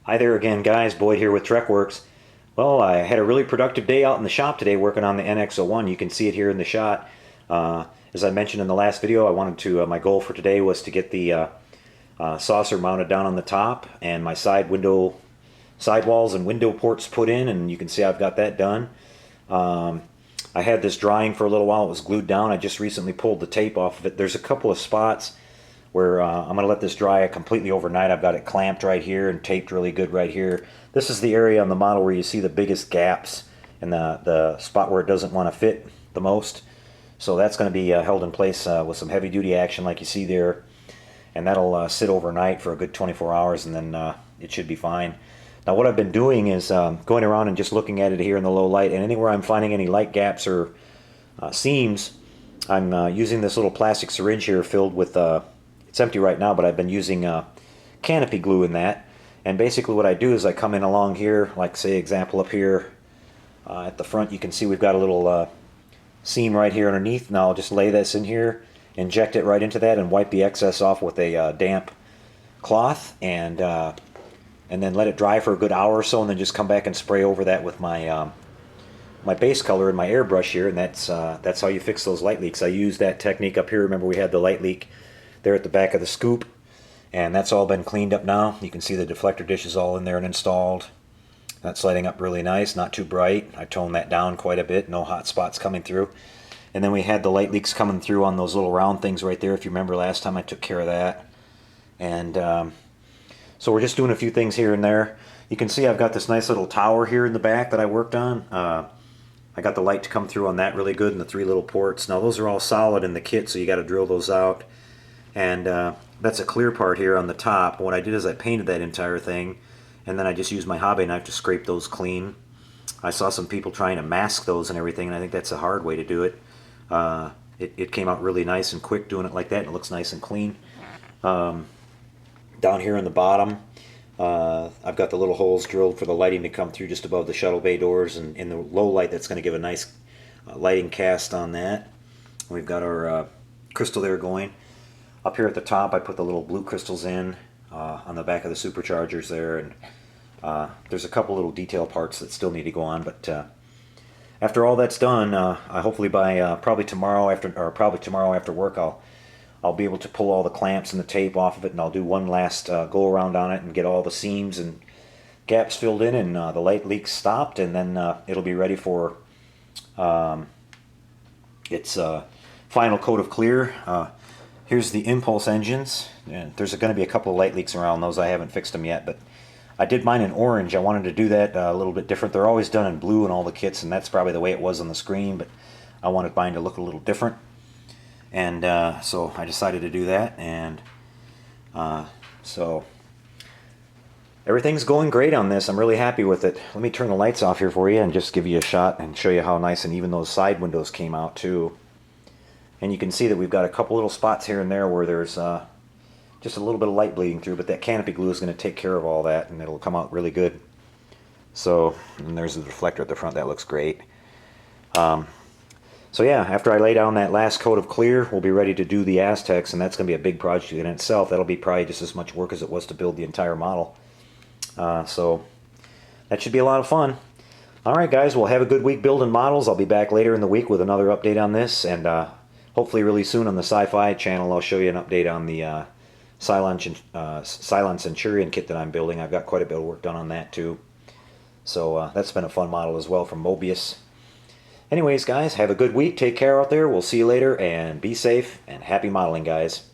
Hi there again, guys. Boyd here with TrekWorks. Well, I had a really productive day out in the shop today working on the NX-01. You can see it here in the shot. As I mentioned in the last video, I wanted to. My goal for today was to get the saucer mounted down on the top and my sidewalls and window ports put in, and you can see I've got that done. I had this drying for a little while. It was glued down. I just recently pulled the tape off of it. There's a couple of spots where I'm going to let this dry completely overnight. I've got it clamped right here and taped really good right here. This is the area on the model where you see the biggest gaps and the spot where it doesn't want to fit the most. So that's going to be held in place with some heavy duty action like you see there. And that'll sit overnight for a good 24 hours, and then it should be fine. Now what I've been doing is going around and just looking at it here in the low light, and anywhere I'm finding any light gaps or seams, I'm using this little plastic syringe here filled with it's empty right now, but I've been using canopy glue in that. And basically what I do is I come in along here, like say example up here at the front, you can see we've got a little seam right here underneath. Now I'll just lay this in here, inject it right into that, and wipe the excess off with a damp cloth, and then let it dry for a good hour or so, and then just come back and spray over that with my my base color and my airbrush here, and that's how you fix those light leaks. I used that technique up here. Remember we had the light leak there at the back of the scoop, and that's all been cleaned up now. You can see the deflector dish is all in there and installed. That's lighting up really nice, not too bright. I toned that down quite a bit, no hot spots coming through. And then we had the light leaks coming through on those little round things right there. If you remember last time I took care of that. And so we're just doing a few things here and there. You can see I've got this nice little tower here in the back that I worked on. I got the light to come through on that really good, and the 3 little ports. Now those are all solid in the kit, so you got to drill those out. And that's a clear part here on the top. What I did is I painted that entire thing, and then I just used my hobby knife to scrape those clean. I saw some people trying to mask those and everything, and I think that's a hard way to do it. It came out really nice and quick doing it like that, and it looks nice and clean. Down here in the bottom, I've got the little holes drilled for the lighting to come through just above the shuttle bay doors, and in the low light that's going to give a nice lighting cast on that. We've got our crystal there going. Up here at the top I put the little blue crystals in on the back of the superchargers there, and there's a couple little detail parts that still need to go on, but after all that's done, hopefully by probably tomorrow after work, I'll be able to pull all the clamps and the tape off of it, and I'll do one last go around on it and get all the seams and gaps filled in, and the light leaks stopped, and then it'll be ready for its final coat of clear. Here's the impulse engines, and there's going to be a couple of light leaks around those. I haven't fixed them yet, but I did mine in orange. I wanted to do that a little bit different. They're always done in blue in all the kits, and that's probably the way it was on the screen, but I wanted mine to look a little different. And so I decided to do that, and so everything's going great on this. I'm really happy with it. Let me turn the lights off here for you and just give you a shot and show you how nice and even those side windows came out too. And you can see that we've got a couple little spots here and there where there's just a little bit of light bleeding through, but that canopy glue is going to take care of all that, and it'll come out really good. So, and there's the reflector at the front. That looks great. So yeah, after I lay down that last coat of clear, we'll be ready to do the Aztecs, and that's going to be a big project in itself. That'll be probably just as much work as it was to build the entire model. So that should be a lot of fun. Alright guys, we'll have a good week building models. I'll be back later in the week with another update on this, and hopefully really soon on the Sci-Fi channel I'll show you an update on the Cylon Centurion kit that I'm building. I've got quite a bit of work done on that too. So that's been a fun model as well from Mobius. Anyways guys, have a good week. Take care out there. We'll see you later, and be safe, and happy modeling guys.